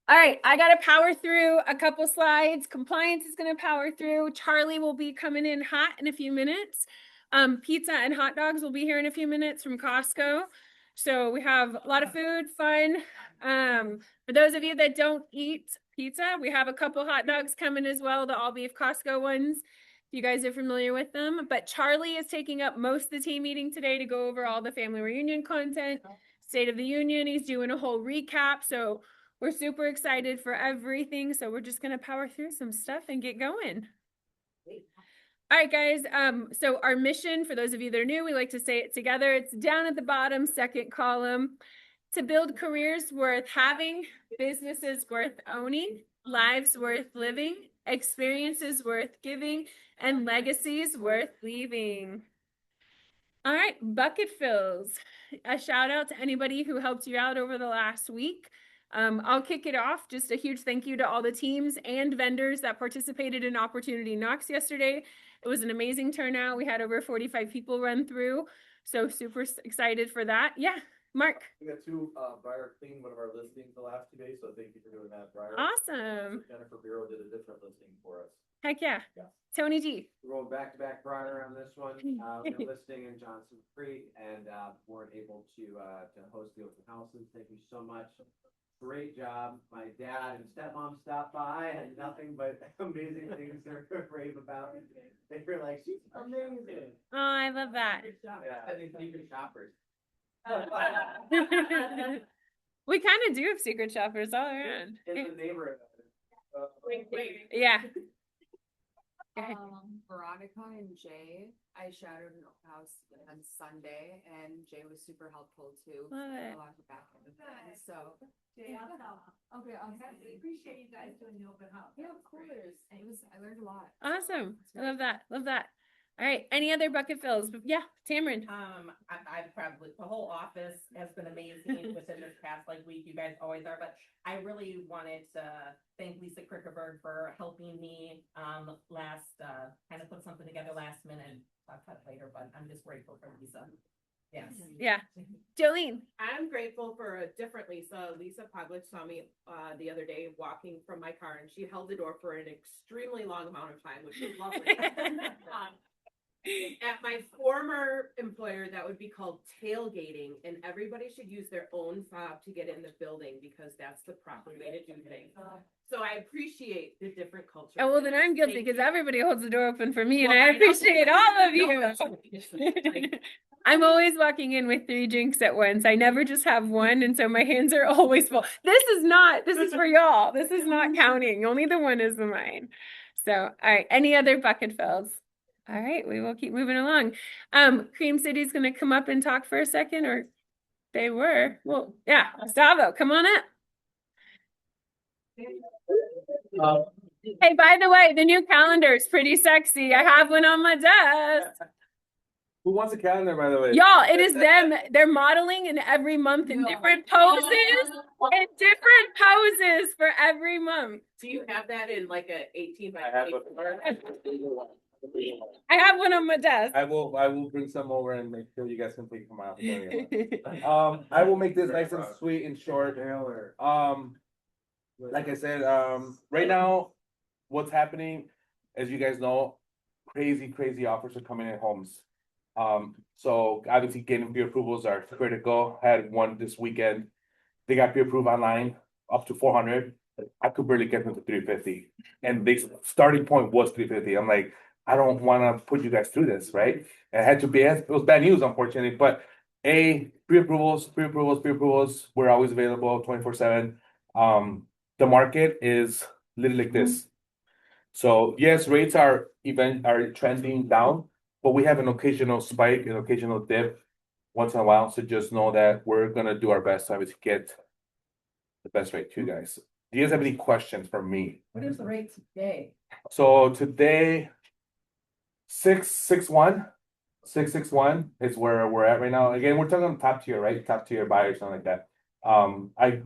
All right, I got to power through a couple slides. Compliance is going to power through. Charlie will be coming in hot in a few minutes. Pizza and hot dogs will be here in a few minutes from Costco. So we have a lot of food, fun. For those of you that don't eat pizza, we have a couple hot dogs coming as well, the all beef Costco ones. If you guys are familiar with them. But Charlie is taking up most of the team meeting today to go over all the family reunion content, State of the Union. He's doing a whole recap. So we're super excited for everything. So we're just going to power through some stuff and get going. All right, guys. So our mission, for those of you that are new, we like to say it together. It's down at the bottom, second column. To build careers worth having, businesses worth owning, lives worth living, experiences worth giving, and legacies worth leaving. All right, bucket fills. A shout out to anybody who helped you out over the last week. I'll kick it off. Just a huge thank you to all the teams and vendors that participated in Opportunity Knocks yesterday. It was an amazing turnout. We had over 45 people run through. So super excited for that. Yeah, Mark. We got two, Briar cleaned one of our listings the last 2 days, so thank you for doing that, Briar. Awesome. Jennifer Bureau did a different listing for us. Heck yeah. Tony G. We're going back-to-back Briar on this one. We have a listing in Johnson Creek and weren't able to host the open houses. Thank you so much. Great job. My dad and stepmom stopped by and nothing but amazing things to rave about. They were like, she's amazing. Oh, I love that. Yeah, I think secret shoppers. We kind of do have secret shoppers all around. In the neighborhood. Yeah. Veronica and Jay, I shadowed an open house on Sunday, and Jay was super helpful too. Love it. A lot of back end. So, okay, awesome. I appreciate you guys doing the open house. Yeah, of course. I learned a lot. Awesome. I love that. Love that. All right. Any other bucket fills? Yeah, Tamron. I've probably, the whole office has been amazing within this past week. You guys always are, but I really wanted to thank Lisa Krickerberg for helping me kind of put something together last minute. I'll cut later, but I'm just grateful for Lisa. Yes. Yeah. Jolene. I'm grateful for a different Lisa. Lisa Poglich saw me the other day walking from my car, and she held the door for an extremely long amount of time, which was lovely. At my former employer, that would be called tailgating, and everybody should use their own fob to get in the building because that's the proper way to do things. So I appreciate the different cultures. Oh, well, then I'm guilty because everybody holds the door open for me, and I appreciate all of you. I'm always walking in with 3 drinks at once. I never just have one, and so my hands are always full. This is for y'all. This is not counting. Only the one is mine. So, all right. Any other bucket fills? All right, we will keep moving along. Cream City's gonna come up and talk for a second, or they were. Well, yeah, Gustavo, come on up. Hey, by the way, the new calendar is pretty sexy. I have one on my desk. Who wants a calendar, by the way? Y'all, it is them. They're modeling in every month in different poses. In different poses for every month. Do you have that in like a 18 by I have 24? I have one on my desk. I will bring some over and make sure you guys can take them out. I will make this nice and sweet and short. Like I said, right now, what's happening, as you guys know, crazy offers are coming in homes. So obviously getting pre-approvals are critical. I had one this weekend. They got pre-approved online up to 400. I could barely get them to 350. And the starting point was 350. I'm like, I don't want to put you guys through this, right? And it had to be, it was bad news, unfortunately, but pre-approvals, we're always available 24/7. The market is literally like this. So yes, rates are trending down, but we have an occasional spike, an occasional dip once in a while. So just know that we're gonna do our best to obviously get the best rate to you guys. Do you guys have any questions for me? What is the rate today? So today, 661 is where we're at right now. Again, we're talking top tier, right? Top tier buyers, something like that.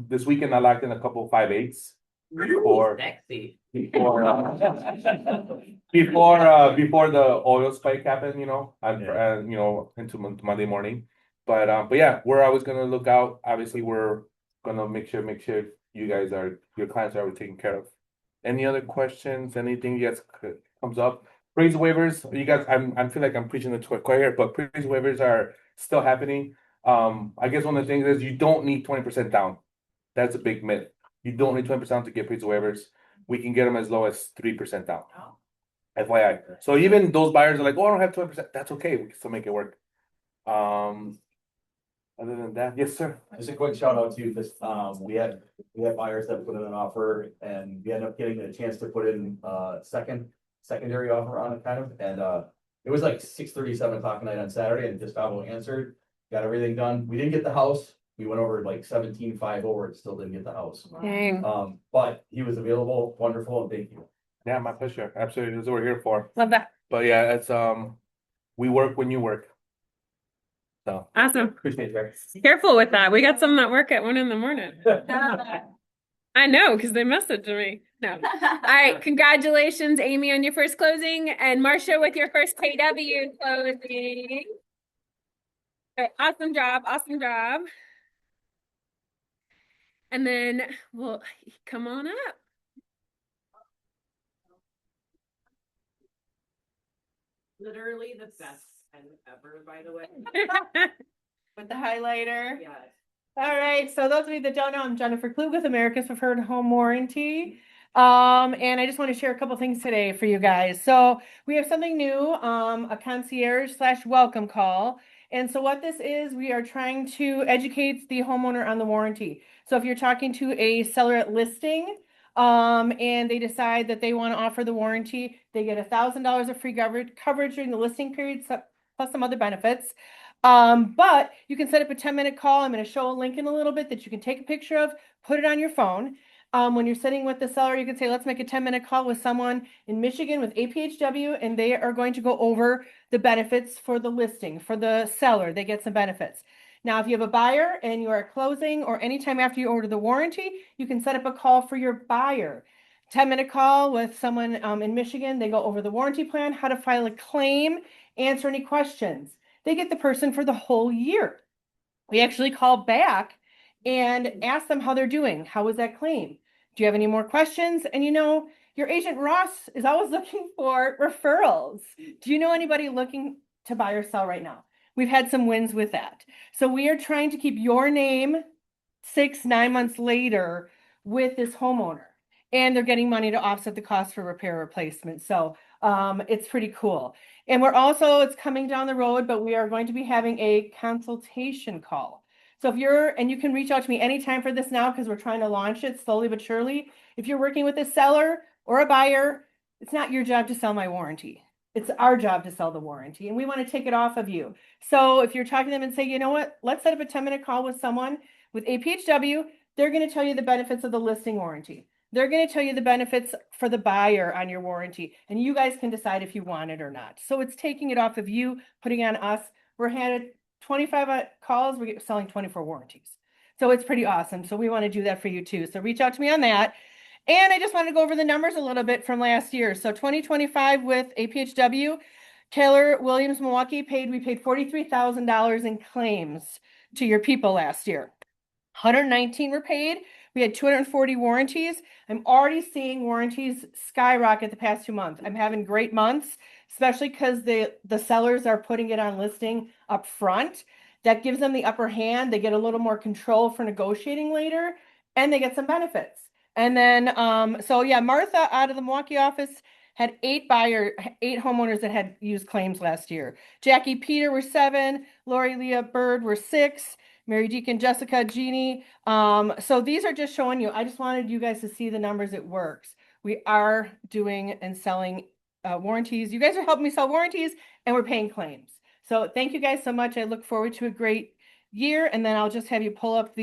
This weekend I locked in a couple 5/8 before before the oil spike happened, into Monday morning. But yeah, we're always gonna look out. Obviously, we're gonna make sure your clients are already taken care of. Any other questions? Anything you guys comes up? Praise waivers, you guys, I feel like I'm preaching the choir here, but praise waivers are still happening. I guess one of the things is you don't need 20% down. That's a big myth. You don't need 20% to get praise waivers. We can get them as low as 3% down. Oh. FYI. So even those buyers are like, oh, I don't have 20%. That's okay. We can still make it work. Other than that, yes, sir. Just a quick shout out to this, we had buyers that put in an offer and we ended up getting a chance to put in secondary offer on it kind of, and it was like 6:30, 7 o'clock at night on Saturday and Gustavo answered, got everything done. We didn't get the house. We went over like 17.5 over and still didn't get the house. Dang. But he was available, wonderful, and thank you. Yeah, my pleasure. Absolutely. That's what we're here for. Love that. But yeah, it's we work when you work. So Awesome. Appreciate it, Jerry. Careful with that. We got some that work at 1 a.m. I know, because they messaged me. No. All right. Congratulations, Amy, on your first closing, and Marcia with your first KW closing. All right, awesome job. Awesome job. And then, well, come on up. Literally the best pen ever, by the way. With the highlighter. Yes. All right, so those of you that don't know, I'm Jennifer Klug with America's Preferred Home Warranty. And I just want to share a couple things today for you guys. So we have something new, a concierge / welcome call. And so what this is, we are trying to educate the homeowner on the warranty. So if you're talking to a seller at listing, and they decide that they want to offer the warranty, they get $1,000 of free coverage during the listing period, plus some other benefits. But you can set up a 10-minute call. I'm going to show a link in a little bit that you can take a picture of, put it on your phone. When you're sitting with the seller, you can say, let's make a 10-minute call with someone in Michigan with APHW, and they are going to go over the benefits for the listing. For the seller, they get some benefits. Now, if you have a buyer and you are closing or anytime after you order the warranty, you can set up a call for your buyer. 10-minute call with someone in Michigan. They go over the warranty plan, how to file a claim, answer any questions. They get the person for the whole year. We actually call back and ask them how they're doing. How was that claim? Do you have any more questions? And you know, your agent Ross is always looking for referrals. Do you know anybody looking to buy or sell right now? We've had some wins with that. So we are trying to keep your name 6-9 months later with this homeowner. And they're getting money to offset the cost for repair replacement. So it's pretty cool. And we're also, it's coming down the road, but we are going to be having a consultation call. So if and you can reach out to me anytime for this now because we're trying to launch it slowly but surely. If you're working with a seller or a buyer, it's not your job to sell my warranty. It's our job to sell the warranty, and we want to take it off of you. So if you're talking to them and say, you know what, let's set up a 10-minute call with someone with APHW, they're going to tell you the benefits of the listing warranty. They're going to tell you the benefits for the buyer on your warranty, and you guys can decide if you want it or not. So it's taking it off of you, putting on us. We're had 25 calls, we're selling 24 warranties. So it's pretty awesome. So we want to do that for you too. So reach out to me on that. And I just want to go over the numbers a little bit from last year. So 2025 with APHW, Keller Williams Milwaukee we paid $43,000 in claims to your people last year. 119 were paid. We had 240 warranties. I'm already seeing warranties skyrocket the past 2 months. I'm having great months, especially because the sellers are putting it on listing up front. That gives them the upper hand. They get a little more control for negotiating later, and they get some benefits. And then, so yeah, Martha out of the Milwaukee office had 8 homeowners that had used claims last year. Jackie Peter were 7, Lori Leah Bird were 6, Mary Deacon, Jessica, Jeannie. So these are just showing you, I just wanted you guys to see the numbers. It works. We are doing and selling warranties. You guys are helping me sell warranties, and we're paying claims. So thank you guys so much. I look forward to a great year, and then I'll just have you pull up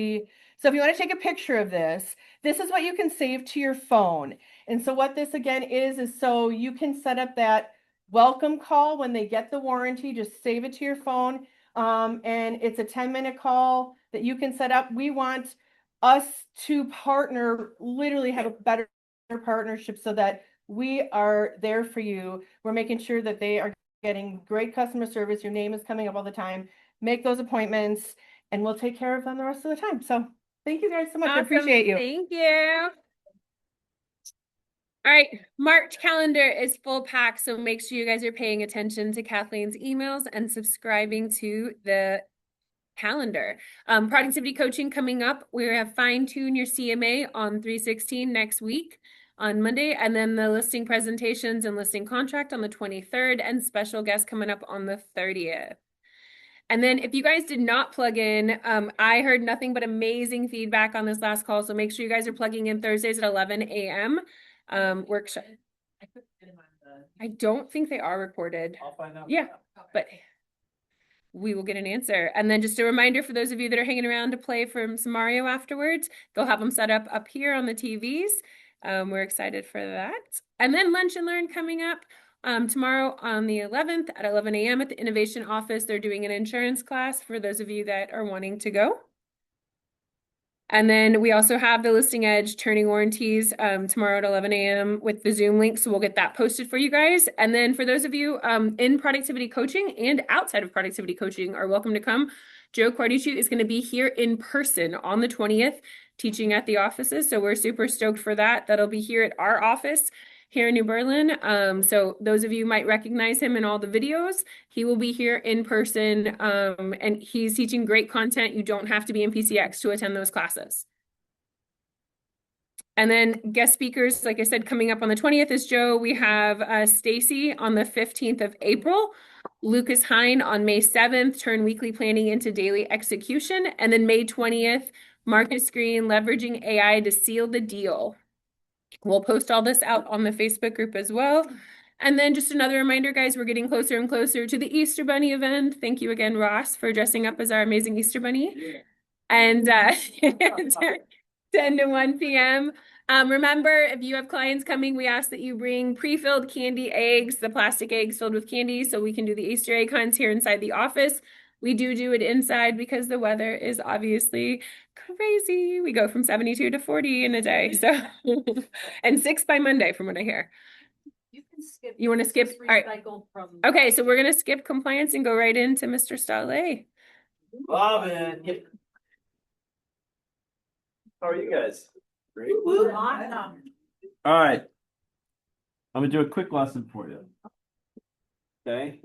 so if you want to take a picture of this is what you can save to your phone. And so what this again is so you can set up that welcome call when they get the warranty. Just save it to your phone. And it's a 10-minute call that you can set up. We want us to partner, literally have a better partnership so that we are there for you. We're making sure that they are getting great customer service. Your name is coming up all the time. Make those appointments and we'll take care of them the rest of the time. So Thank you guys so much. I Awesome. appreciate you. Thank you. All right, March calendar is full pack, so make sure you guys are paying attention to Kathleen's emails and subscribing to the calendar. Productivity coaching coming up. We have fine tune your CMA on 3/16 next week on Monday, and then the listing presentations and listing contract on the 23rd, and special guest coming up on the 30th. And then if you guys did not plug in, I heard nothing but amazing feedback on this last call, so make sure you guys are plugging in Thursdays at 11 a.m. Workshop. I don't think they are recorded. I'll find out. Yeah, but we will get an answer. And then just a reminder for those of you that are hanging around to play from some Mario afterwards, they'll have them set up here on the TVs. We're excited for that. And then Lunch and Learn coming up tomorrow on the 11th at 11 a.m. at the Innovation Office. They're doing an insurance class for those of you that are wanting to go. And then we also have the Listing Edge turning warranties tomorrow at 11 a.m. with the Zoom link. So we'll get that posted for you guys. And then for those of you in productivity coaching and outside of productivity coaching are welcome to come. Joe Cordici is going to be here in person on the 20th teaching at the offices. So we're super stoked for that. That'll be here at our office here in New Berlin. So those of you might recognize him in all the videos. He will be here in person, and he's teaching great content. You don't have to be in PCX to attend those classes. And then guest speakers, like I said, coming up on the 20th is Joe. We have Stacy on the 15th of April, Lucas Hine on May 7th, turn weekly planning into daily execution. And then May 20th, Marcus Green, leveraging AI to seal the deal. We'll post all this out on the Facebook group as well. And then just another reminder, guys, we're getting closer and closer to the Easter Bunny event. Thank you again, Ross, for dressing up as our amazing Easter Bunny. Yeah. And 10 to 1 p.m. Remember, if you have clients coming, we ask that you bring pre-filled candy eggs, the plastic eggs filled with candy, so we can do the Easter egg hunts here inside the office. We do it inside because the weather is obviously crazy. We go from 72 to 40 in a day. So, and 6 by Monday from what I hear. You can skip. You want to skip? All right. Okay, so we're going to skip compliance and go right into Mr. Stale. Robin. How are you guys? Great. Awesome. All right. I'm gonna do a quick lesson for you. Okay.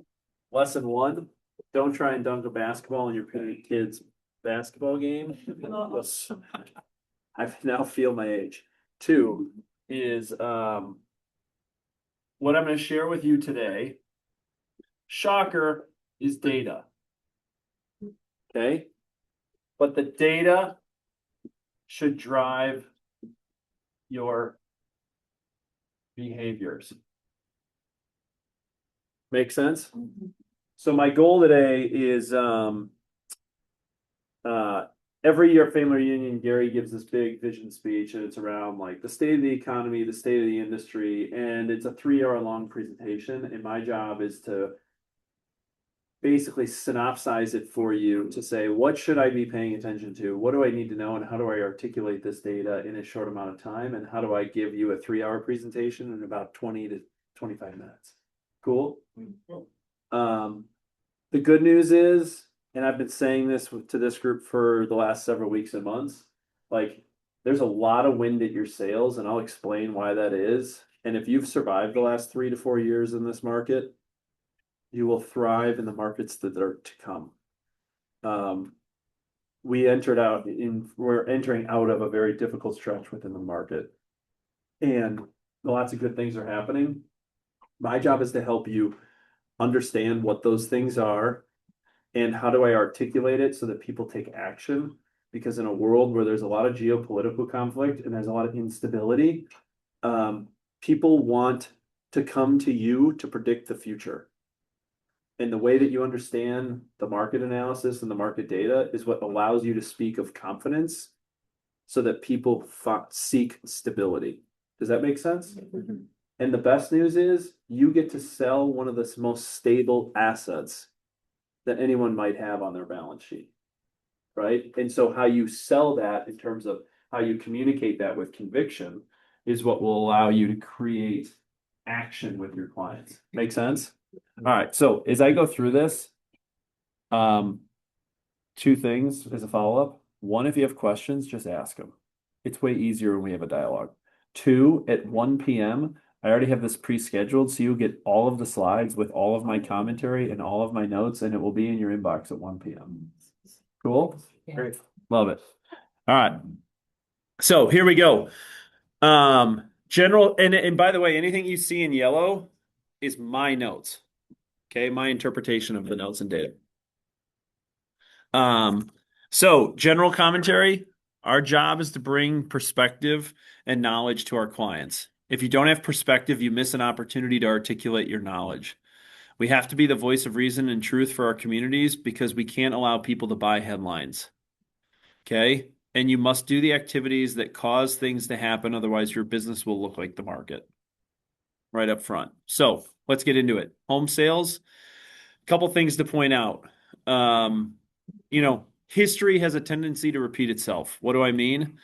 Lesson 1. Don't try and dunk a basketball in your kid's basketball game. I now feel my age. 2 is what I'm going to share with you today. Shocker is data. Okay. But the data should drive your behaviors. Make sense? So my goal today is every year family reunion, Gary gives this big vision speech, and it's around like the state of the economy, the state of the industry, and it's a 3-hour long presentation. And my job is to basically synopsize it for you to say, what should I be paying attention to? What do I need to know? And how do I articulate this data in a short amount of time? And how do I give you a 3-hour presentation in about 20 to 25 minutes? Cool. The good news is, and I've been saying this to this group for the last several weeks and months, like there's a lot of wind at your sails, and I'll explain why that is. And if you've survived the last 3 to 4 years in this market, you will thrive in the markets that are to come. We're entering out of a very difficult stretch within the market, and lots of good things are happening. My job is to help you understand what those things are and how do I articulate it so that people take action. Because in a world where there's a lot of geopolitical conflict and there's a lot of instability, people want to come to you to predict the future. And the way that you understand the market analysis and the market data is what allows you to speak of confidence so that people seek stability. Does that make sense? Mm-hmm. And the best news is you get to sell one of the most stable assets that anyone might have on their balance sheet, right? And so how you sell that in terms of how you communicate that with conviction is what will allow you to create action with your clients. Make sense? All right. So as I go through this, 2 things as a follow-up. One, if you have questions, just ask them. It's way easier when we have a dialogue. Two, at 1 p.m., I already have this pre-scheduled, so you'll get all of the slides with all of my commentary and all of my notes, and it will be in your inbox at 1 p.m. Cool? Great. Love it. All right. So here we go. General, and by the way, anything you see in yellow is my notes. Okay, my interpretation of the notes and data. So general commentary, our job is to bring perspective and knowledge to our clients. If you don't have perspective, you miss an opportunity to articulate your knowledge. We have to be the voice of reason and truth for our communities because we can't allow people to buy headlines. Okay? And you must do the activities that cause things to happen, otherwise your business will look like the market. Right up front. So let's get into it. Home sales, a couple things to point out. History has a tendency to repeat itself. What do I mean?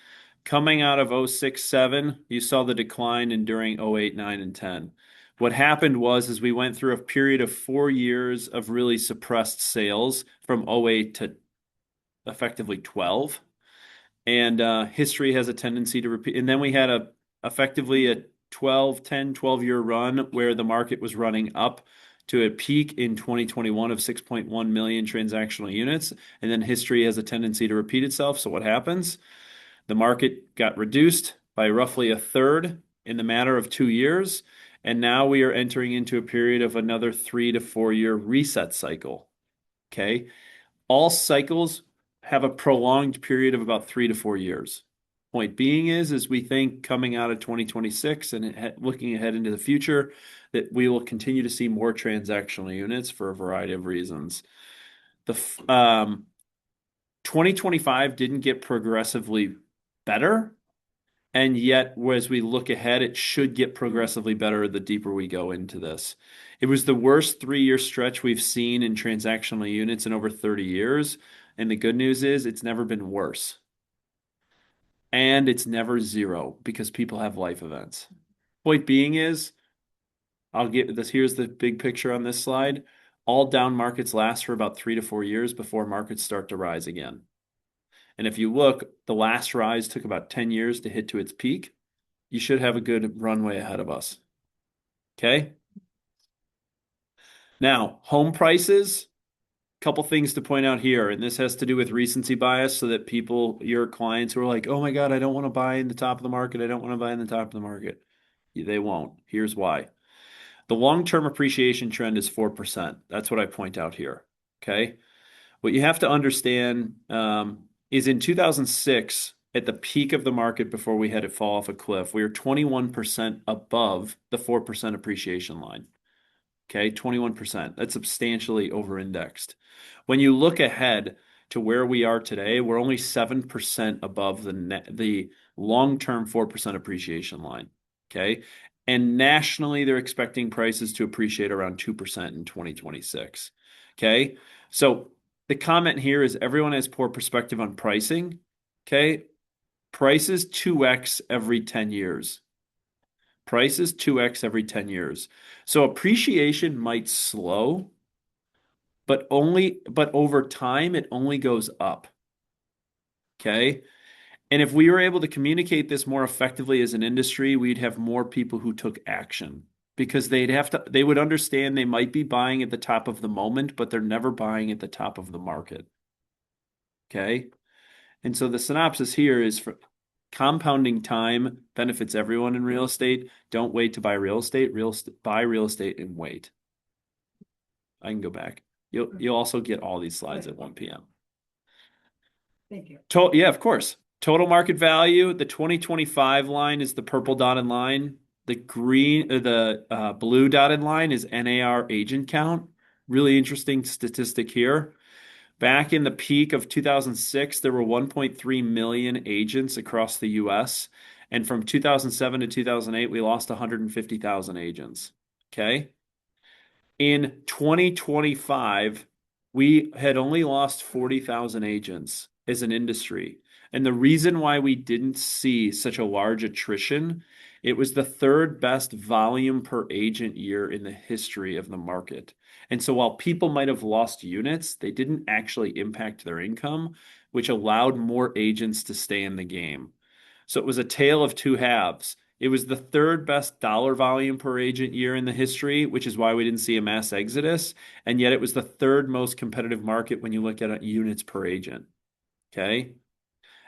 Coming out of 06, 07, you saw the decline and during 08, 9, and 10. What happened was we went through a period of 4 years of really suppressed sales from 08 to effectively 12. And history has a tendency to repeat. And then we had effectively a 12-year run where the market was running up to a peak in 2021 of 6.1 million transactional units. And then history has a tendency to repeat itself. So what happens? The market got reduced by roughly a third in the matter of 2 years. And now we are entering into a period of another 3 to 4 year reset cycle. Okay. All cycles have a prolonged period of about 3 to 4 years. Point being is we think coming out of 2026 and looking ahead into the future that we will continue to see more transactional units for a variety of reasons. The 2025 didn't get progressively better, and yet as we look ahead, it should get progressively better the deeper we go into this. It was the worst 3-year stretch we've seen in transactional units in over 30 years. And the good news is it's never been worse. And it's never zero because people have life events. Point being is, I'll get this. Here's the big picture on this slide. All down markets last for about 3 to 4 years before markets start to rise again. And if you look, the last rise took about 10 years to hit to its peak. You should have a good runway ahead of us. Okay? Now, home prices, couple things to point out here, and this has to do with recency bias so that people, your clients who are like, oh my God, I don't want to buy in the top of the market. I don't want to buy in the top of the market. They won't. Here's why. The long-term appreciation trend is 4%. That's what I point out here. Okay. What you have to understand is in 2006, at the peak of the market before we had it fall off a cliff, we were 21% above the 4% appreciation line. Okay, 21%. That's substantially over-indexed. When you look ahead to where we are today, we're only 7% above the long-term 4% appreciation line. Okay, and nationally, they're expecting prices to appreciate around 2% in 2026. Okay, so the comment here is everyone has poor perspective on pricing. Okay, prices 2x every 10 years. Prices 2x every 10 years. So appreciation might slow, but over time it only goes up. Okay? And if we were able to communicate this more effectively as an industry, we'd have more people who took action because they would understand they might be buying at the top of the moment, but they're never buying at the top of the market. Okay? And so the synopsis here is for compounding time benefits everyone in real estate. Don't wait to buy real estate. Buy real estate and wait. I can go back. You'll also get all these slides at 1 p.m. Thank you. Yeah, of course. Total market value. The 2025 line is the purple dotted line. The blue dotted line is NAR agent count. Really interesting statistic here. Back in the peak of 2006, there were 1.3 million agents across the US. And from 2007 to 2008, we lost 150,000 agents. Okay. In 2025, we had only lost 40,000 agents as an industry. And the reason why we didn't see such a large attrition, it was the third best volume per agent year in the history of the market. And so while people might have lost units, they didn't actually impact their income which allowed more agents to stay in the game. So it was a tale of two halves. It was the third best dollar volume per agent year in the history, which is why we didn't see a mass exodus. And yet it was the third most competitive market when you look at units per agent. Okay.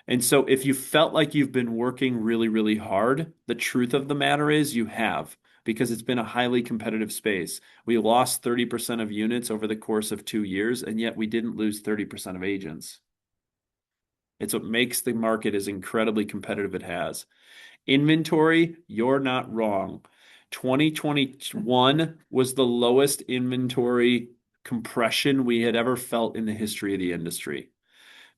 And so if you felt like you've been working really, really hard, the truth of the matter is you have, because it's been a highly competitive space. We lost 30% of units over the course of 2 years, and yet we didn't lose 30% of agents. It's what makes the market as incredibly competitive it has. Inventory, you're not wrong. 2021 was the lowest inventory compression we had ever felt in the history of the industry.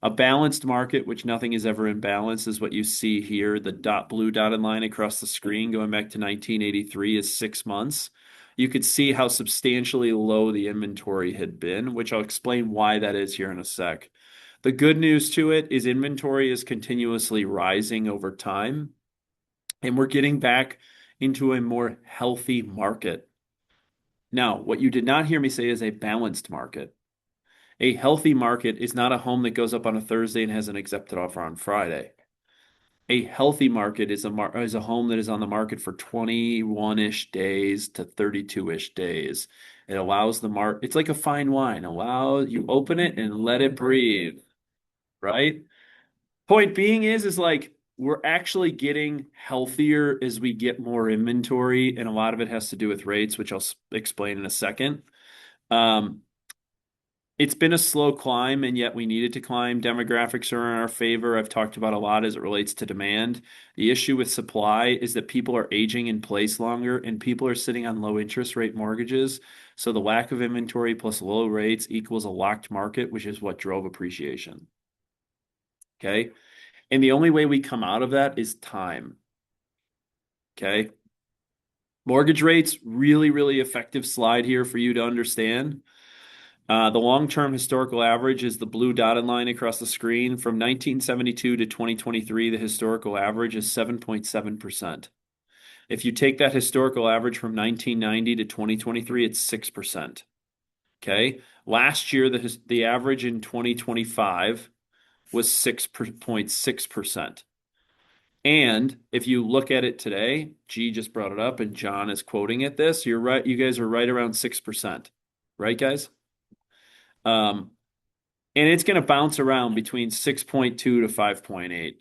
A balanced market, which nothing is ever in balance, is what you see here. The blue dotted line across the screen going back to 1983 is 6 months. You could see how substantially low the inventory had been, which I'll explain why that is here in a sec. The good news to it is inventory is continuously rising over time, and we're getting back into a more healthy market. Now, what you did not hear me say is a balanced market. A healthy market is not a home that goes up on a Thursday and has an accepted offer on Friday. A healthy market is a home that is on the market for 21-ish days to 32-ish days. It allows the market, it's like a fine wine. You open it and let it breathe, right? Point being is like we're actually getting healthier as we get more inventory, and a lot of it has to do with rates, which I'll explain in a second. It's been a slow climb, and yet we needed to climb. Demographics are in our favor. I've talked about a lot as it relates to demand. The issue with supply is that people are aging in place longer, and people are sitting on low interest rate mortgages. So the lack of inventory plus low rates equals a locked market, which is what drove appreciation. Okay. And the only way we come out of that is time. Okay. Mortgage rates, really, really effective slide here for you to understand. The long-term historical average is the blue dotted line across the screen. From 1972 to 2023, the historical average is 7.7%. If you take that historical average from 1990 to 2023, it's 6%. Okay. Last year, the average in 2025 was 6.6%. And if you look at it today, G just brought it up and John is quoting it this, you're right. You guys are right around 6%. Right, guys? And it's going to bounce around between 6.2 to 5.8.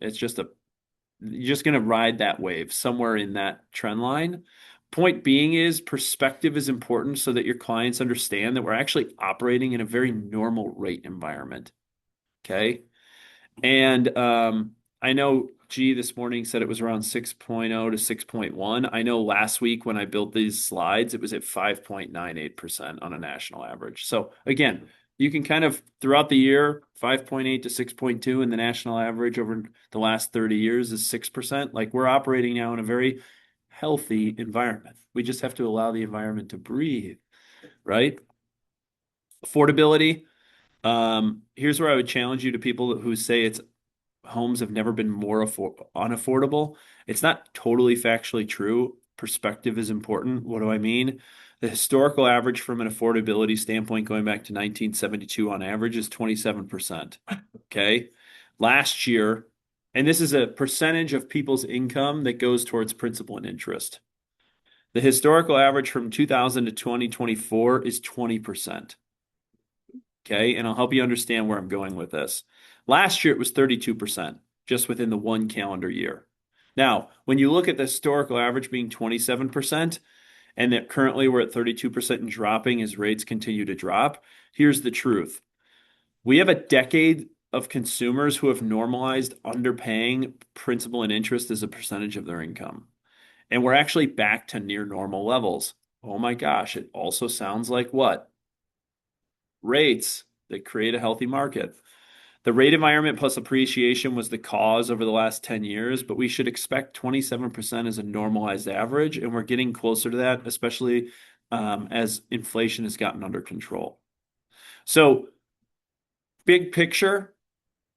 You're just going to ride that wave somewhere in that trend line. Point being is perspective is important so that your clients understand that we're actually operating in a very normal rate environment. Okay. And I know G this morning said it was around 6.0 to 6.1. I know last week when I built these slides, it was at 5.98% on a national average. So again, you can kind of throughout the year, 5.8 to 6.2, and the national average over the last 30 years is 6%. Like we're operating now in a very healthy environment. We just have to allow the environment to breathe, right? Affordability. Here's where I would challenge you to people who say homes have never been more unaffordable. It's not totally factually true. Perspective is important. What do I mean? The historical average from an affordability standpoint going back to 1972 on average is 27%. Okay. Last year, and this is a percentage of people's income that goes towards principal and interest. The historical average from 2000 to 2024 is 20%. Okay. And I'll help you understand where I'm going with this. Last year, it was 32%, just within the one calendar year. Now, when you look at the historical average being 27%, and that currently we're at 32% and dropping as rates continue to drop, here's the truth. We have a decade of consumers who have normalized underpaying principal and interest as a percentage of their income. And we're actually back to near normal levels. Oh my gosh, it also sounds like what? Rates that create a healthy market. The rate environment plus appreciation was the cause over the last 10 years, but we should expect 27% as a normalized average, and we're getting closer to that, especially as inflation has gotten under control. So, big picture,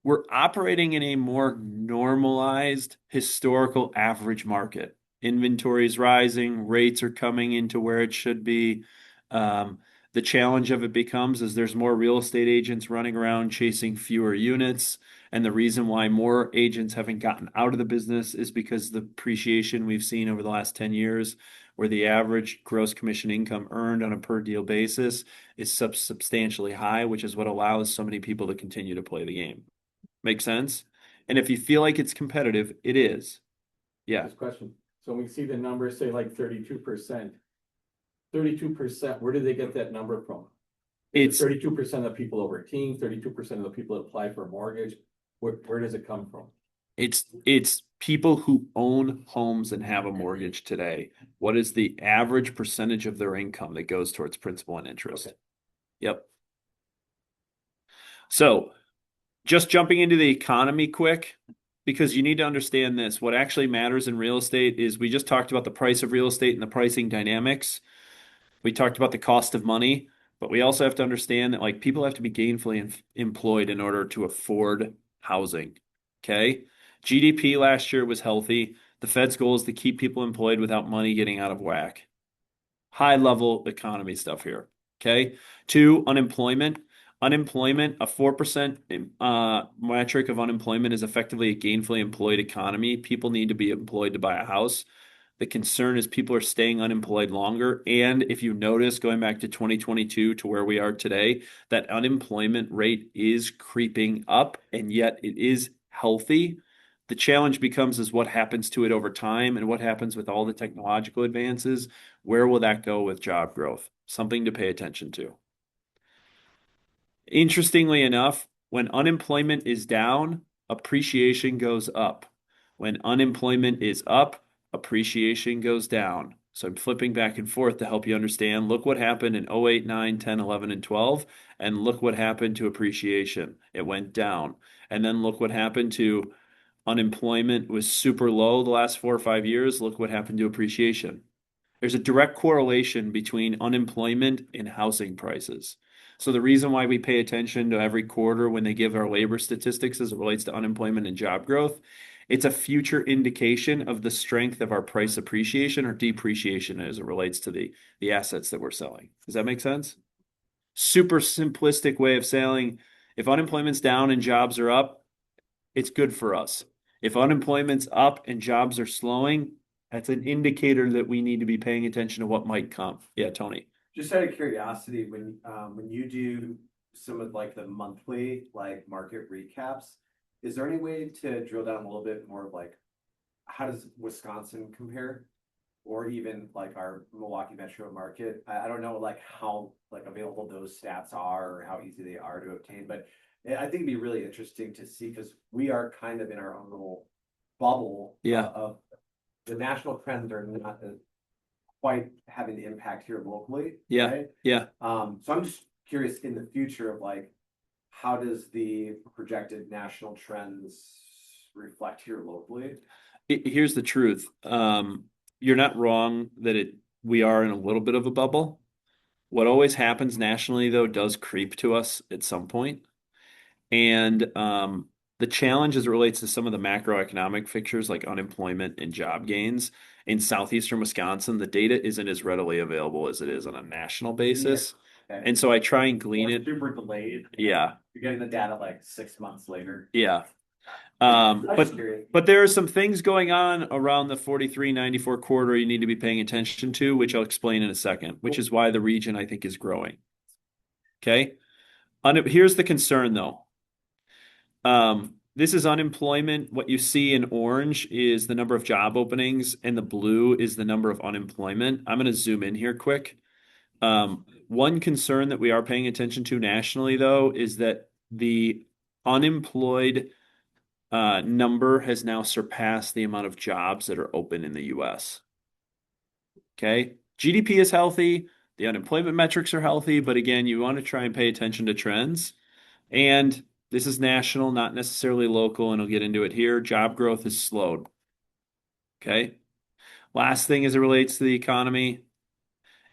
we're operating in a more normalized historical average market. Inventory is rising, rates are coming into where it should be. The challenge of it becomes is there's more real estate agents running around chasing fewer units. And the reason why more agents haven't gotten out of the business is because the appreciation we've seen over the last 10 years, where the average gross commission income earned on a per deal basis is substantially high, which is what allows so many people to continue to play the game. Make sense? And if you feel like it's competitive, it is. Yeah. This question. So when we see the numbers say like 32%, 32%, where do they get that number from? It's 32% of people over teens, 32% of the people that apply for a mortgage. Where does it come from? it's people who own homes and have a mortgage today. What is the average percentage of their income that goes towards principal and interest? Okay. Yep. So just jumping into the economy quick, because you need to understand this. What actually matters in real estate is we just talked about the price of real estate and the pricing dynamics. We talked about the cost of money, but we also have to understand that like people have to be gainfully employed in order to afford housing. Okay. GDP last year was healthy. The Fed's goal is to keep people employed without money getting out of whack. High level economy stuff here. Okay. 2, unemployment. Unemployment, a 4% metric of unemployment is effectively a gainfully employed economy. People need to be employed to buy a house. The concern is people are staying unemployed longer. And if you notice, going back to 2022 to where we are today, that unemployment rate is creeping up, and yet it is healthy. The challenge becomes is what happens to it over time and what happens with all the technological advances. Where will that go with job growth? Something to pay attention to. Interestingly enough, when unemployment is down, appreciation goes up. When unemployment is up, appreciation goes down. So I'm flipping back and forth to help you understand. Look what happened in 08, 9, 10, 11, and 12, and look what happened to appreciation. It went down. And then look what happened to unemployment was super low the last 4 or 5 years. Look what happened to appreciation. There's a direct correlation between unemployment and housing prices. So the reason why we pay attention to every quarter when they give our labor statistics as it relates to unemployment and job growth, it's a future indication of the strength of our price appreciation or depreciation as it relates to the assets that we're selling. Does that make sense? Super simplistic way of saying, if unemployment's down and jobs are up, it's good for us. If unemployment's up and jobs are slowing, that's an indicator that we need to be paying attention to what might come. Yeah, Tony. Just out of curiosity, when you do some of like the monthly like market recaps, is there any way to drill down a little bit more of like how does Wisconsin compare? Or even like our Milwaukee metro market? I don't know like how like available those stats are or how easy they are to obtain, but I think it'd be really interesting to see because we are kind of in our own little bubble of the national trends are not quite having the impact here locally. Yeah. Right? Yeah. So I'm just curious in the future of like, how does the projected national trends reflect here locally? Here's the truth. You're not wrong that we are in a little bit of a bubble. What always happens nationally, though, does creep to us at some point. And the challenge as it relates to some of the macroeconomic fixtures like unemployment and job gains in southeastern Wisconsin, the data isn't as readily available as it is on a national basis. Yeah. Okay. And so I try and glean it. Super delayed. Yeah. You're getting the data like 6 months later. Yeah. But there are some things going on around the 43-94 corridor you need to be paying attention to, which I'll explain in a second, which is why the region I think is growing. Okay. Here's the concern though. This is unemployment. What you see in orange is the number of job openings, and the blue is the number of unemployment. I'm going to zoom in here quick. One concern that we are paying attention to nationally, though, is that the unemployed number has now surpassed the amount of jobs that are open in the U.S. Okay, GDP is healthy. The unemployment metrics are healthy, but again, you want to try and pay attention to trends. And this is national, not necessarily local, and I'll get into it here. Job growth has slowed. Okay. Last thing as it relates to the economy,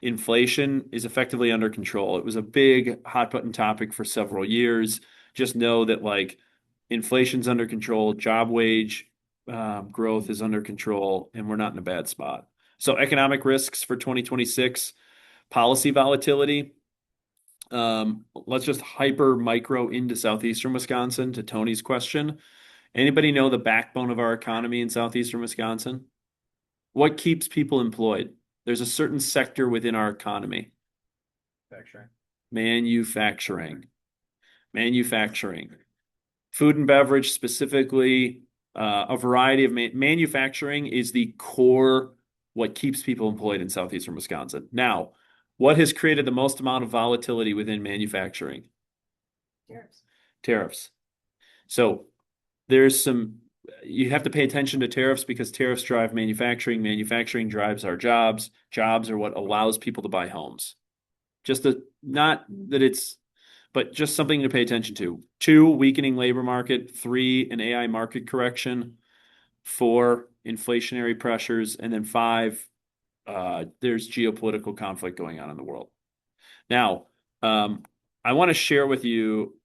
inflation is effectively under control. It was a big hot button topic for several years. Just know that like inflation's under control, job wage growth is under control, and we're not in a bad spot. So economic risks for 2026, policy volatility. Let's just hyper micro into southeastern Wisconsin to Tony's question. Anybody know the backbone of our economy in southeastern Wisconsin? What keeps people employed? There's a certain sector within our economy. Manufacturing. Manufacturing. Food and beverage specifically, a variety of manufacturing is the core, what keeps people employed in southeastern Wisconsin. Now, what has created the most amount of volatility within manufacturing? Tariffs. So you have to pay attention to tariffs because tariffs drive manufacturing. Manufacturing drives our jobs. Jobs are what allows people to buy homes. But just something to pay attention to. 2, weakening labor market. 3, an AI market correction. 4, inflationary pressures. And then 5, there's geopolitical conflict going on in the world. Now, I want to share with you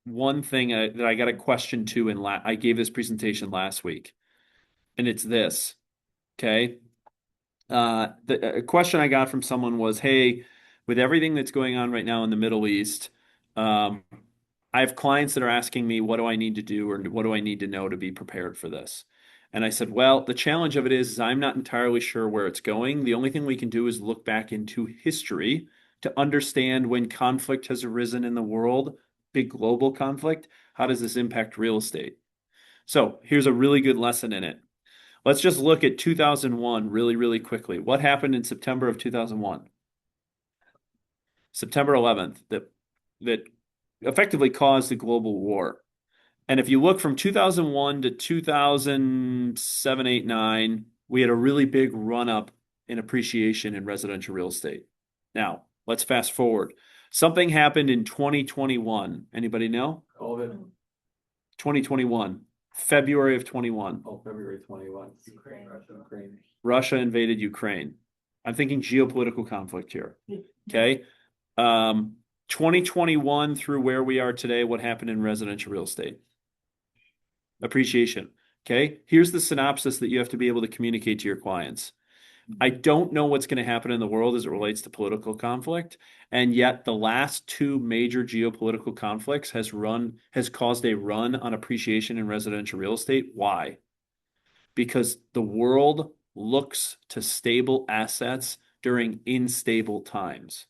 one thing that I got a question to I gave this presentation last week, and it's this. Okay. A question I got from someone was, hey, with everything that's going on right now in the Middle East, I have clients that are asking me, what do I need to do or what do I need to know to be prepared for this? And I said, well, the challenge of it is I'm not entirely sure where it's going. The only thing we can do is look back into history to understand when conflict has arisen in the world, big global conflict, how does this impact real estate? So here's a really good lesson in it. Let's just look at 2001 really, really quickly. What happened in September of 2001? September 11th, that effectively caused the global war. And if you look from 2001 to 2007, 8, 9, we had a really big run up in appreciation in residential real estate. Now, let's fast forward. Something happened in 2021. Anybody know? COVID. 2021, February of 21. Oh, February 21. Ukraine. Russia invaded Ukraine. I'm thinking geopolitical conflict here. Okay. 2021 through where we are today, what happened in residential real estate? Appreciation. Okay. Here's the synopsis that you have to be able to communicate to your clients. I don't know what's going to happen in the world as it relates to political conflict. And yet the last 2 major geopolitical conflicts has caused a run on appreciation in residential real estate. Why? Because the world looks to stable assets during unstable times.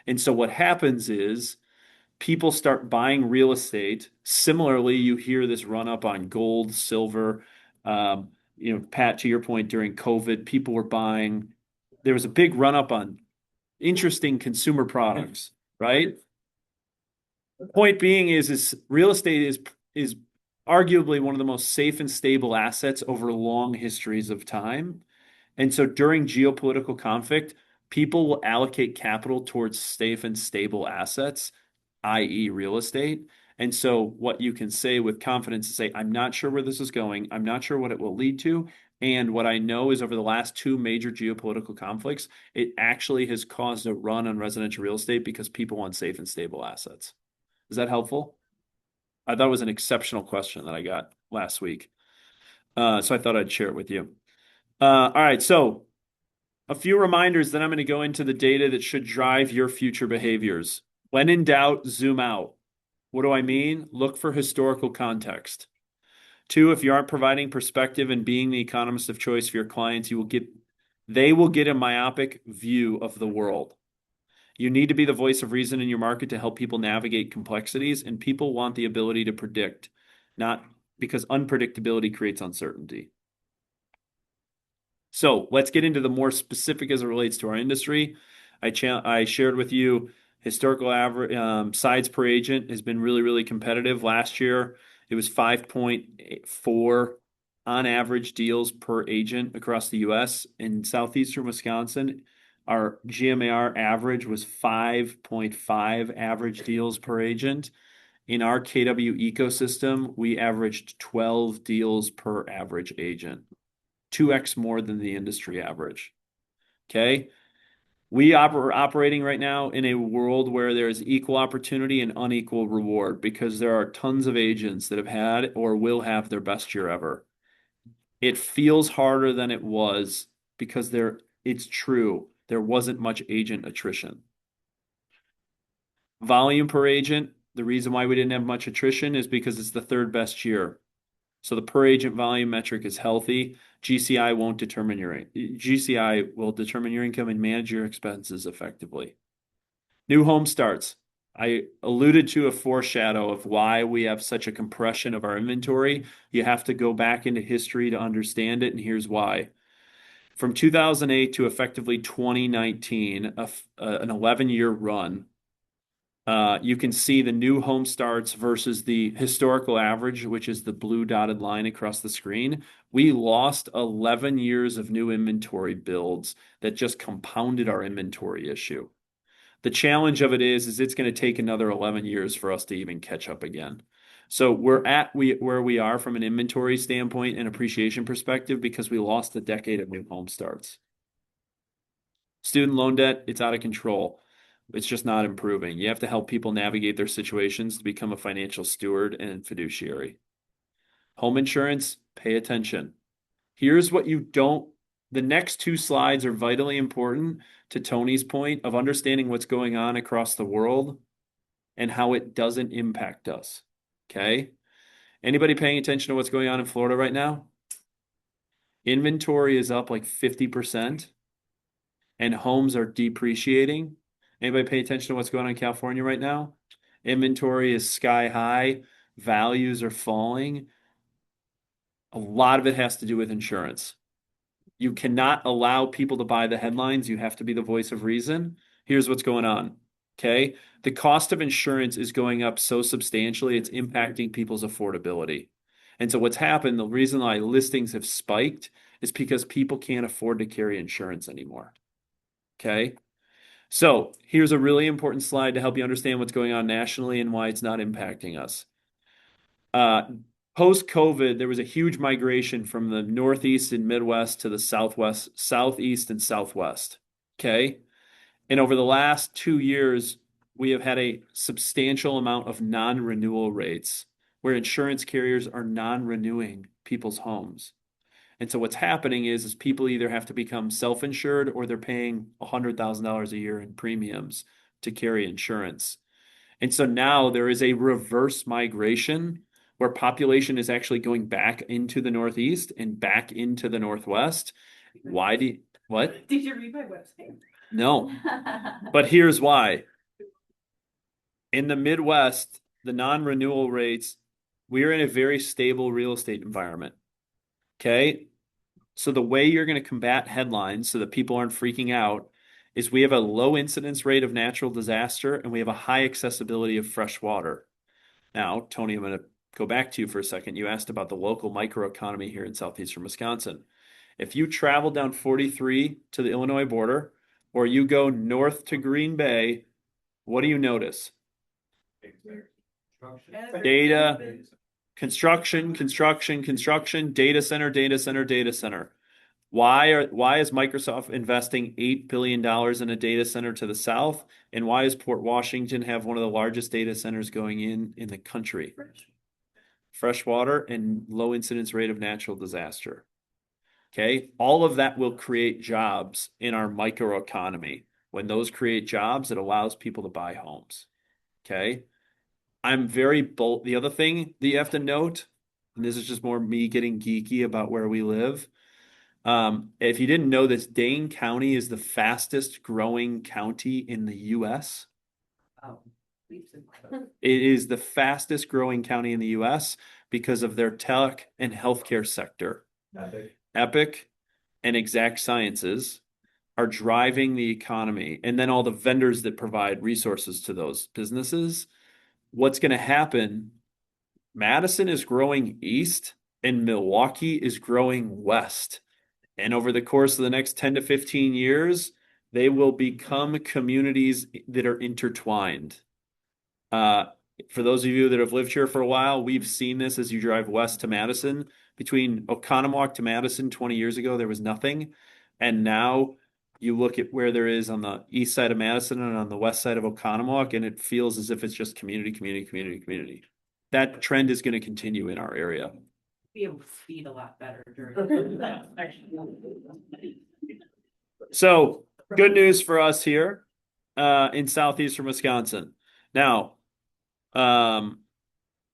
And so what happens is people start buying real estate. Similarly, you hear this run up on gold, silver. Pat, to your point, during COVID, people were buying. There was a big run up on interesting consumer products, right? The point being is real estate is arguably one of the most safe and stable assets over long histories of time. And so during geopolitical conflict, people will allocate capital towards safe and stable assets, i.e. real estate. And so what you can say with confidence is say, I'm not sure where this is going. I'm not sure what it will lead to. And what I know is over the last 2 major geopolitical conflicts, it actually has caused a run on residential real estate because people want safe and stable assets. Is that helpful? I thought it was an exceptional question that I got last week. So I thought I'd share it with you. All right. So a few reminders, then I'm going to go into the data that should drive your future behaviors. When in doubt, zoom out. What do I mean? Look for historical context. 2, if you aren't providing perspective and being the economist of choice for your clients, they will get a myopic view of the world. You need to be the voice of reason in your market to help people navigate complexities, and people want the ability to predict, not because unpredictability creates uncertainty. So let's get into the more specific as it relates to our industry. I shared with you historical average sides per agent has been really, really competitive. Last year, it was 5.4 on average deals per agent across the U.S. In southeastern Wisconsin, our GMAR average was 5.5 average deals per agent. In our KW ecosystem, we averaged 12 deals per average agent, 2x more than the industry average. Okay. We are operating right now in a world where there is equal opportunity and unequal reward because there are tons of agents that have had or will have their best year ever. It feels harder than it was because it's true. There wasn't much agent attrition. Volume per agent, the reason why we didn't have much attrition is because it's the third best year. So the per agent volume metric is healthy. GCI won't determine GCI will determine your income and manage your expenses effectively. New home starts. I alluded to a foreshadow of why we have such a compression of our inventory. You have to go back into history to understand it, and here's why. From 2008 to effectively 2019, an 11-year run, you can see the new home starts versus the historical average, which is the blue dotted line across the screen. We lost 11 years of new inventory builds that just compounded our inventory issue. The challenge of it is it's going to take another 11 years for us to even catch up again. So we're at where we are from an inventory standpoint and appreciation perspective because we lost a decade of new home starts. Student loan debt, it's out of control. It's just not improving. You have to help people navigate their situations to become a financial steward and fiduciary. Home insurance, pay attention. Here's what you don't, the next two slides are vitally important to Tony's point of understanding what's going on across the world and how it doesn't impact us. Okay? Anybody paying attention to what's going on in Florida right now? Inventory is up like 50% and homes are depreciating. Anybody pay attention to what's going on in California right now? Inventory is sky high, values are falling. A lot of it has to do with insurance. You cannot allow people to buy the headlines. You have to be the voice of reason. Here's what's going on. Okay. The cost of insurance is going up so substantially, it's impacting people's affordability. And so what's happened, the reason why listings have spiked is because people can't afford to carry insurance anymore. Okay. So here's a really important slide to help you understand what's going on nationally and why it's not impacting us. Post-COVID, there was a huge migration from the Northeast and Midwest to the Southwest, Southeast and Southwest. Okay. And over the last 2 years, we have had a substantial amount of non-renewal rates where insurance carriers are non-renewing people's homes. And so what's happening is people either have to become self-insured or they're paying $100,000 a year in premiums to carry insurance. And so now there is a reverse migration where population is actually going back into the Northeast and back into the Northwest. What? Did you read my website? No. But here's why. In the Midwest, the non-renewal rates, we are in a very stable real estate environment. Okay. So the way you're going to combat headlines so that people aren't freaking out is we have a low incidence rate of natural disaster and we have a high accessibility of fresh water. Now, Tony, I'm going to go back to you for a second. You asked about the local microeconomy here in southeastern Wisconsin. If you travel down 43 to the Illinois border or you go north to Green Bay, what do you notice? Data, construction, data center, data center, data center. Why is Microsoft investing $8 billion in a data center to the south? And why does Port Washington have one of the largest data centers going in the country? Fresh water and low incidence rate of natural disaster. Okay. All of that will create jobs in our microeconomy. When those create jobs, it allows people to buy homes. Okay. I'm very bold. The other thing that you have to note, and this is just more me getting geeky about where we live. If you didn't know this, Dane County is the fastest growing county in the U.S. It is the fastest growing county in the U.S. because of their tech and healthcare sector. Epic and Exact Sciences are driving the economy, and then all the vendors that provide resources to those businesses. What's going to happen? Madison is growing east and Milwaukee is growing west. And over the course of the next 10 to 15 years, they will become communities that are intertwined. For those of you that have lived here for a while, we've seen this as you drive west to Madison. Between Oconomowoc to Madison 20 years ago, there was nothing. And now you look at where there is on the east side of Madison and on the west side of Oconomowoc, and it feels as if it's just community. That trend is going to continue in our area. Be able to speed a lot better during that. So good news for us here in southeastern Wisconsin. Now,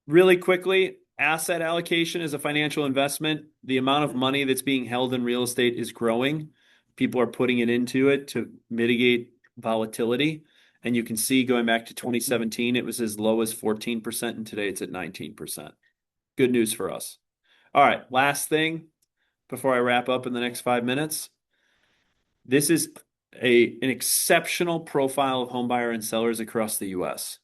really quickly, asset allocation is a financial investment. The amount of money that's being held in real estate is growing. People are putting it into it to mitigate volatility. And you can see going back to 2017, it was as low as 14%, and today it's at 19%. Good news for us. All right, last thing before I wrap up in the next 5 minutes. This is an exceptional profile of home buyer and sellers across the US.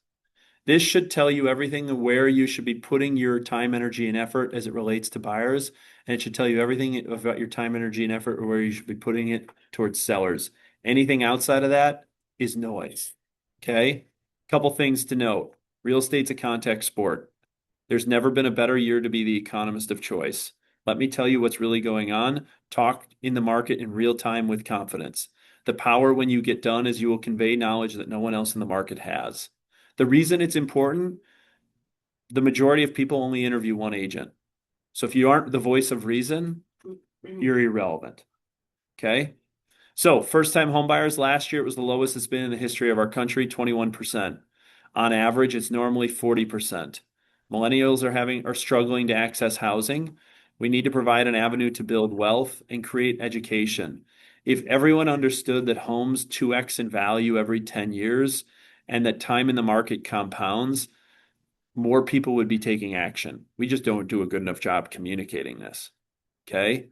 This should tell you everything where you should be putting your time, energy, and effort as it relates to buyers. And it should tell you everything about your time, energy, and effort where you should be putting it towards sellers. Anything outside of that is noise. Okay? Couple things to note. Real estate's a contact sport. There's never been a better year to be the economist of choice. Let me tell you what's really going on. Talk in the market in real time with confidence. The power when you get done is you will convey knowledge that no one else in the market has. The reason it's important, the majority of people only interview one agent. So if you aren't the voice of reason, you're irrelevant. Okay? So first-time homebuyers last year, it was the lowest it's been in the history of our country, 21%. On average, it's normally 40%. Millennials are struggling to access housing. We need to provide an avenue to build wealth and create education. If everyone understood that homes 2x in value every 10 years and that time in the market compounds, more people would be taking action. We just don't do a good enough job communicating this. Okay?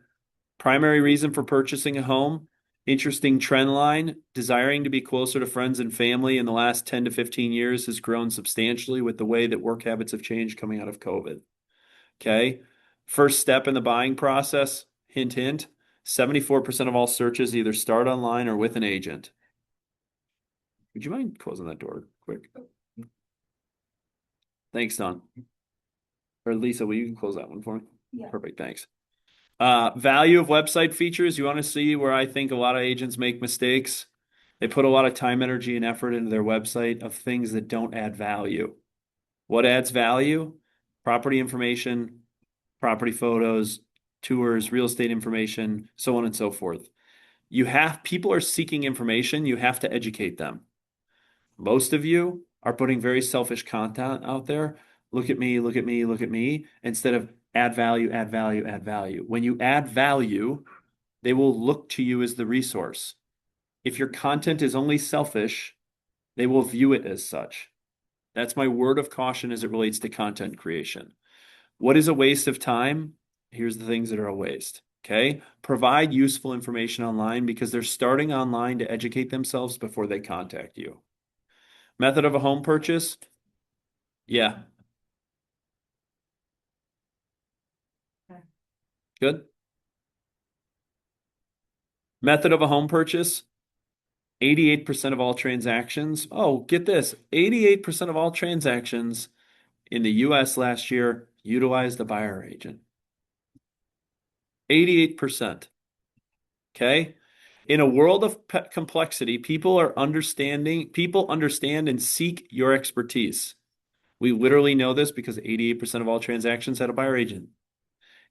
Primary reason for purchasing a home, interesting trend line, desiring to be closer to friends and family in the last 10 to 15 years has grown substantially with the way that work habits have changed coming out of COVID. Okay? First step in the buying process, hint, hint, 74% of all searches either start online or with an agent. Would you mind closing that door quick? Thanks, Don. Or Lisa, will you close that one for me? Yeah. Perfect, thanks. Value of website features. You want to see where I think a lot of agents make mistakes? They put a lot of time, energy, and effort into their website of things that don't add value. What adds value? Property information, property photos, tours, real estate information, so on and so forth. People are seeking information. You have to educate them. Most of you are putting very selfish content out there. Look at me, look at me, look at me, instead of add value, add value, add value. When you add value, they will look to you as the resource. If your content is only selfish, they will view it as such. That's my word of caution as it relates to content creation. What is a waste of time? Here's the things that are a waste. Okay? Provide useful information online because they're starting online to educate themselves before they contact you. Method of a home purchase? Yeah. Good. Method of a home purchase? 88% of all transactions. Oh, get this. 88% of all transactions in the US last year utilized a buyer agent. 88%. Okay? In a world of complexity, people understand and seek your expertise. We literally know this because 88% of all transactions had a buyer agent.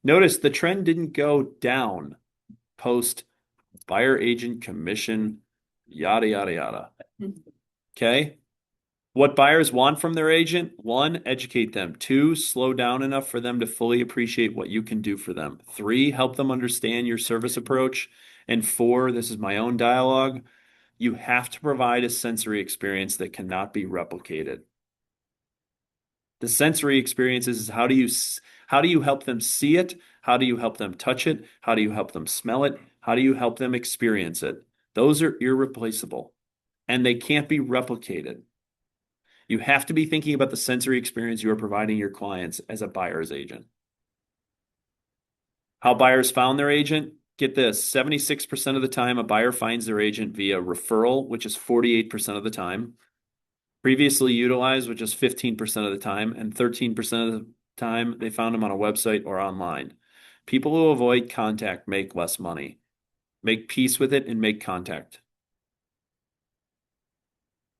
Notice the trend didn't go down post buyer agent commission, yada, yada, yada. Okay? What buyers want from their agent? 1, educate them. 2, slow down enough for them to fully appreciate what you can do for them. 3, help them understand your service approach. And 4, this is my own dialogue, you have to provide a sensory experience that cannot be replicated. The sensory experiences is how do you help them see it? How do you help them touch it? How do you help them smell it? How do you help them experience it? Those are irreplaceable and they can't be replicated. You have to be thinking about the sensory experience you are providing your clients as a buyer's agent. How buyers found their agent? Get this, 76% of the time a buyer finds their agent via referral, which is 48% of the time. Previously utilized, which is 15% of the time, and 13% of the time they found them on a website or online. People who avoid contact make less money. Make peace with it and make contact.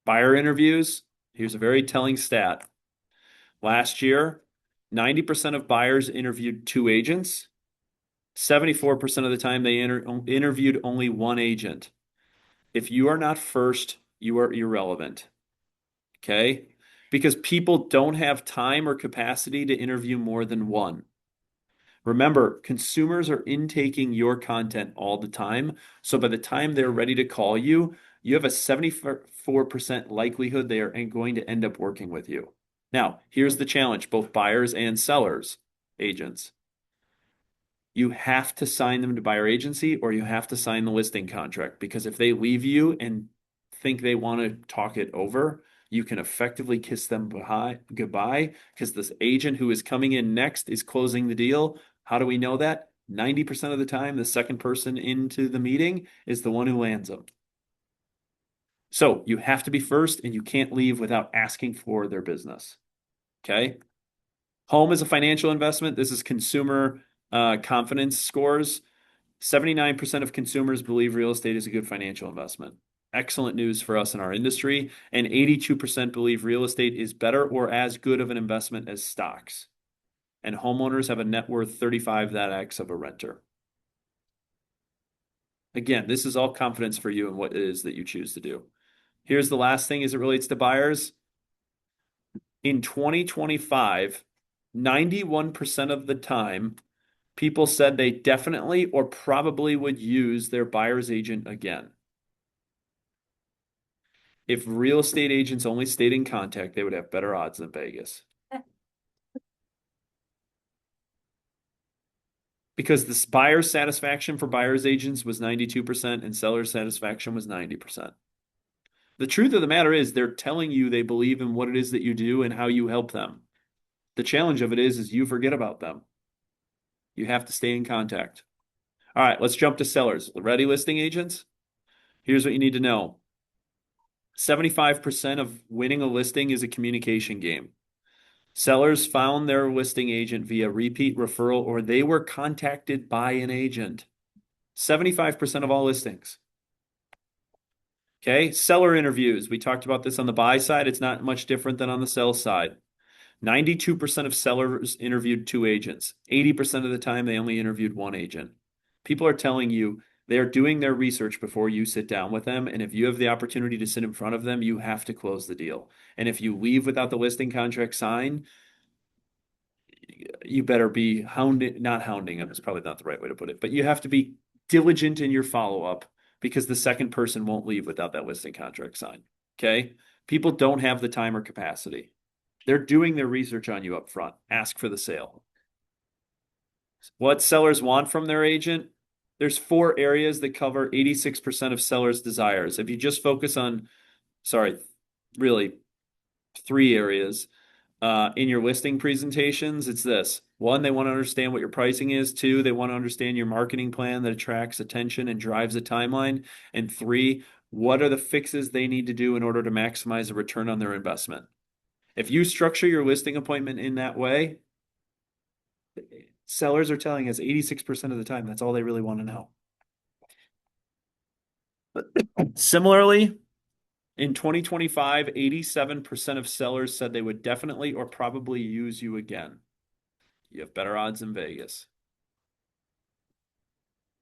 Buyer interviews. Here's a very telling stat. Last year, 90% of buyers interviewed 2 agents. 74% of the time they interviewed only 1 agent. If you are not first, you are irrelevant. Okay? because people don't have time or capacity to interview more than one. Remember, consumers are intaking your content all the time. So by the time they're ready to call you, you have a 74% likelihood they are going to end up working with you. Now, here's the challenge, both buyers and sellers, agents. You have to sign them to buyer agency or you have to sign the listing contract, because if they leave you and think they want to talk it over, you can effectively kiss them goodbye, because this agent who is coming in next is closing the deal. How do we know that? 90% of the time, the second person into the meeting is the one who lands them. So you have to be first and you can't leave without asking for their business. Okay. Home is a financial investment. This is consumer confidence scores. 79% of consumers believe real estate is a good financial investment. Excellent news for us in our industry. And 82% believe real estate is better or as good of an investment as stocks. And homeowners have a net worth 35 that X of a renter. Again, this is all confidence for you in what it is that you choose to do. Here's the last thing as it relates to buyers. In 2025, 91% of the time, people said they definitely or probably would use their buyer's agent again. If real estate agents only stayed in contact, they would have better odds than Vegas. Because this buyer satisfaction for buyer's agents was 92% and seller satisfaction was 90%. The truth of the matter is they're telling you they believe in what it is that you do and how you help them. The challenge of it is you forget about them. You have to stay in contact. All right, let's jump to sellers. Ready, listing agents? Here's what you need to know. 75% of winning a listing is a communication game. Sellers found their listing agent via repeat referral or they were contacted by an agent. 75% of all listings. Okay, seller interviews. We talked about this on the buy side. It's not much different than on the sell side. 92% of sellers interviewed 2 agents. 80% of the time, they only interviewed 1 agent. People are telling you they're doing their research before you sit down with them. And if you have the opportunity to sit in front of them, you have to close the deal. And if you leave without the listing contract signed, you better be not hounding them is probably not the right way to put it, but you have to be diligent in your follow-up because the second person won't leave without that listing contract signed. Okay. People don't have the time or capacity. They're doing their research on you up front. Ask for the sale. What sellers want from their agent? There's 4 areas that cover 86% of sellers' desires. If you just focus on, really 3 areas in your listing presentations, it's this. 1, they want to understand what your pricing is. 2, they want to understand your marketing plan that attracts attention and drives a timeline. And 3, what are the fixes they need to do in order to maximize the return on their investment? If you structure your listing appointment in that way, sellers are telling us 86% of the time, that's all they really want to know. Similarly, in 2025, 87% of sellers said they would definitely or probably use you again. You have better odds in Vegas.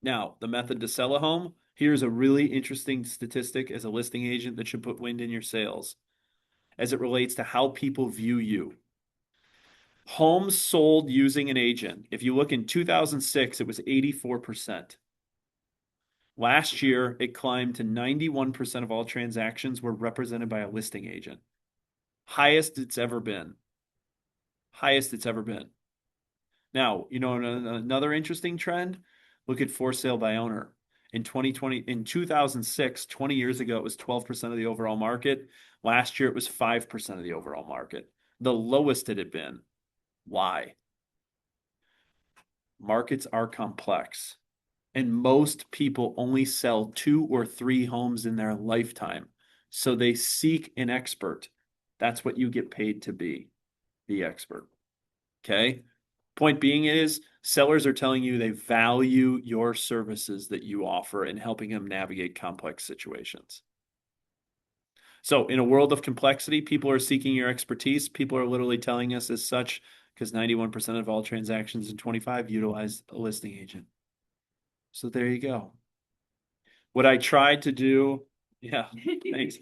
Now, the method to sell a home. Here's a really interesting statistic as a listing agent that should put wind in your sails as it relates to how people view you. Homes sold using an agent. If you look in 2006, it was 84%. Last year, it climbed to 91% of all transactions were represented by a listing agent. Highest it's ever been. Highest it's ever been. Now, another interesting trend, look at for sale by owner. In 2006, 20 years ago, it was 12% of the overall market. Last year, it was 5% of the overall market. The lowest it had been. Why? Markets are complex. And most people only sell 2 or 3 homes in their lifetime. So they seek an expert. That's what you get paid to be, the expert. Okay? Point being is, sellers are telling you they value your services that you offer in helping them navigate complex situations. So in a world of complexity, people are seeking your expertise. People are literally telling us as such because 91% of all transactions in 25 utilize a listing agent. So there you go. What I tried to do, yeah, thanks.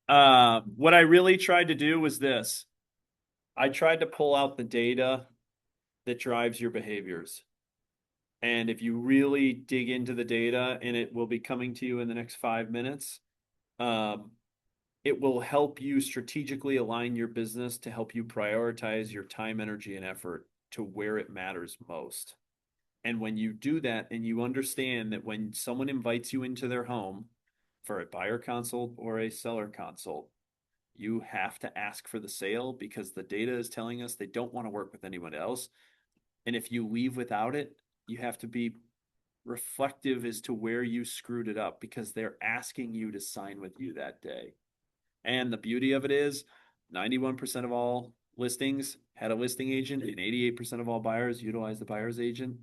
What I really tried to do was this. I tried to pull out the data that drives your behaviors. And if you really dig into the data, and it will be coming to you in the next 5 minutes, it will help you strategically align your business to help you prioritize your time, energy, and effort to where it matters most. And when you do that and you understand that when someone invites you into their home for a buyer consult or a seller consult, you have to ask for the sale because the data is telling us they don't want to work with anyone else. And if you leave without it, you have to be reflective as to where you screwed it up because they're asking you to sign with you that day. And the beauty of it is 91% of all listings had a listing agent and 88% of all buyers utilize the buyer's agent.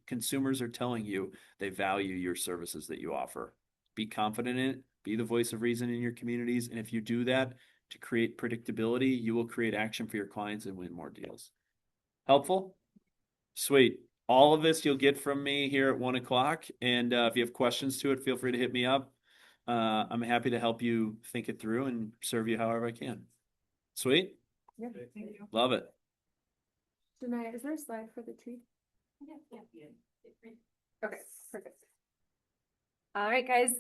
Consumers are telling you they value your services that you offer. Be confident in it, be the voice of reason in your communities. And if you do that to create predictability, you will create action for your clients and win more deals. Helpful? Sweet. All of this you'll get from me here at 1 o'clock. And if you have questions to it, feel free to hit me up. I'm happy to help you think it through and serve you however I can. Sweet? Yeah, thank you. Love it. Janaya, is there a slide for the tree? Okay, perfect. All right, guys.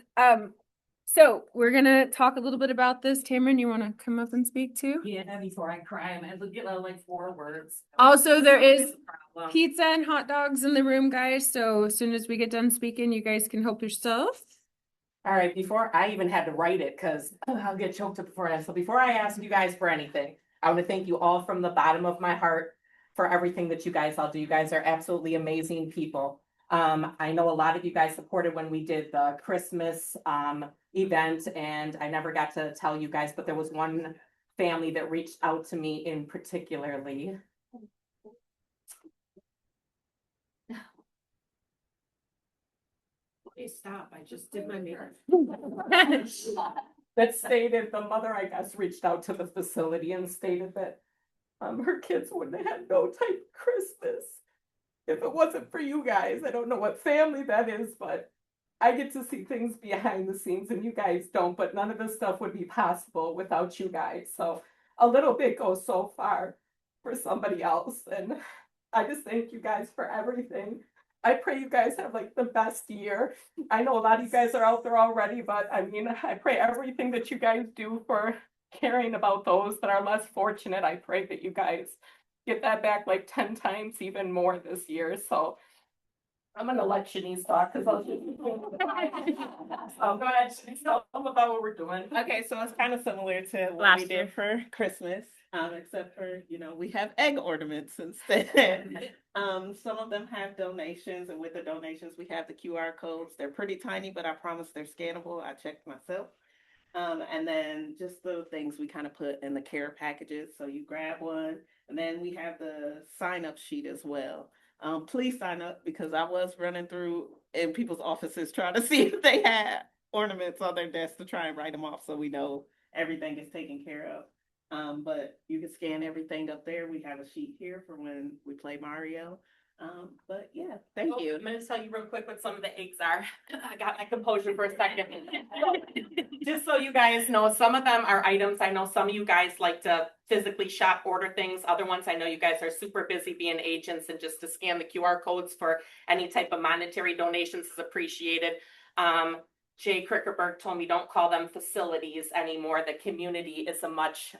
So we're gonna talk a little bit about this. Tamron, you want to come up and speak too? Yeah, before I cry, I'm gonna get like 4 words. Also, there is pizza and hot dogs in the room, guys. So as soon as we get done speaking, you guys can help yourself. All right, before I even had to write it, because I'll get choked up before I ask. So before I ask you guys for anything, I want to thank you all from the bottom of my heart for everything that you guys all do. You guys are absolutely amazing people. I know a lot of you guys supported when we did the Christmas event, and I never got to tell you guys, but there was one family that reached out to me in particularly. Please stop, I just did my makeup. That stated the mother, I guess, reached out to the facility and stated that her kids wouldn't have had no type of Christmas if it wasn't for you guys. I don't know what family that is, but I get to see things behind the scenes and you guys don't, but none of this stuff would be possible without you guys. So a little bit goes so far for somebody else. And I just thank you guys for everything. I pray you guys have like the best year. I know a lot of you guys are out there already, but I mean, I pray everything that you guys do for caring about those that are less fortunate. I pray that you guys get that back like 10 times even more this year. So I'm gonna let Shanice talk because I'll just go ahead, Shanice, tell them about what we're doing. Okay, so it's kind of similar to what Last we year. did for Christmas, except for, we have egg ornaments instead. Some of them have donations, and with the donations, we have the QR codes. They're pretty tiny, but I promise they're scannable. I checked myself. And then just the things we kind of put in the care packages. So you grab one, and then we have the sign up sheet as well. Please sign up because I was running through in people's offices trying to see if they had ornaments on their desk to try and write them off so we know everything is taken care of. But you can scan everything up there. We have a sheet here for when we play Mario. But yeah, thank you. I'm gonna tell you real quick what some of the eggs are. I got my composure for a second. Just so you guys know, some of them are items. I know some of you guys like to physically shop, order things. Other ones, I know you guys are super busy being agents, and just to scan the QR codes for any type of monetary donations is appreciated. Jay Krickerberg told me don't call them facilities anymore. The community is a much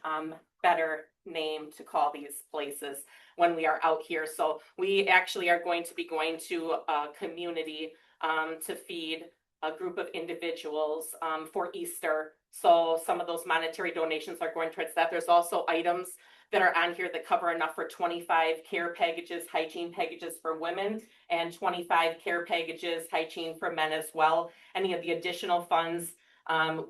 better name to call these places when we are out here. So we actually are going to be going to a community to feed a group of individuals for Easter. So some of those monetary donations are going towards that. There's also items that are on here that cover enough for 25 care packages, hygiene packages for women, and 25 care packages, hygiene for men as well. Any of the additional funds,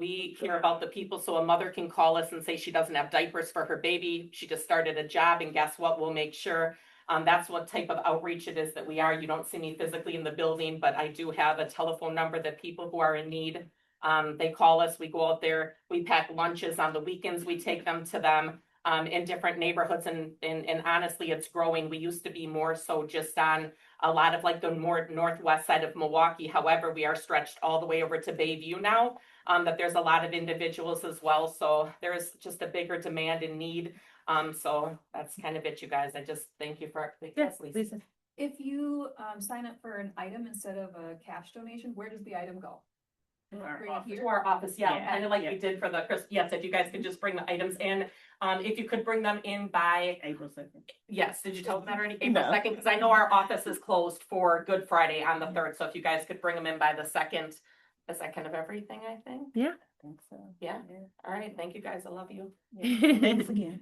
we care about the people. So a mother can call us and say she doesn't have diapers for her baby. She just started a job, and guess what? We'll make sure. That's what type of outreach it is that we are. You don't see me physically in the building, but I do have a telephone number that people who are in need, they call us, we go out there, we pack lunches on the weekends, we take them to them. in different neighborhoods and honestly, it's growing. We used to be more so just on a lot of like the more northwest side of Milwaukee. However, we are stretched all the way over to Bayview now, that there's a lot of individuals as well. So there is just a bigger demand and need. So that's kind of it, you guys. I just thank you for. Yes, Lisa. If you sign up for an item instead of a cash donation, where does the item go? To our office, yeah, kind of like we did for the Chris, yes, if you guys could just bring the items in, if you could bring them in by. April 2nd. Yes, did you tell them that already? April No. 2nd, because I know our office is closed for Good Friday on the 3rd, so if you guys could bring them in by the 2nd, is that kind of everything, I think? Yeah. I think so. Yeah, all right, thank you guys, I love you. Thanks again.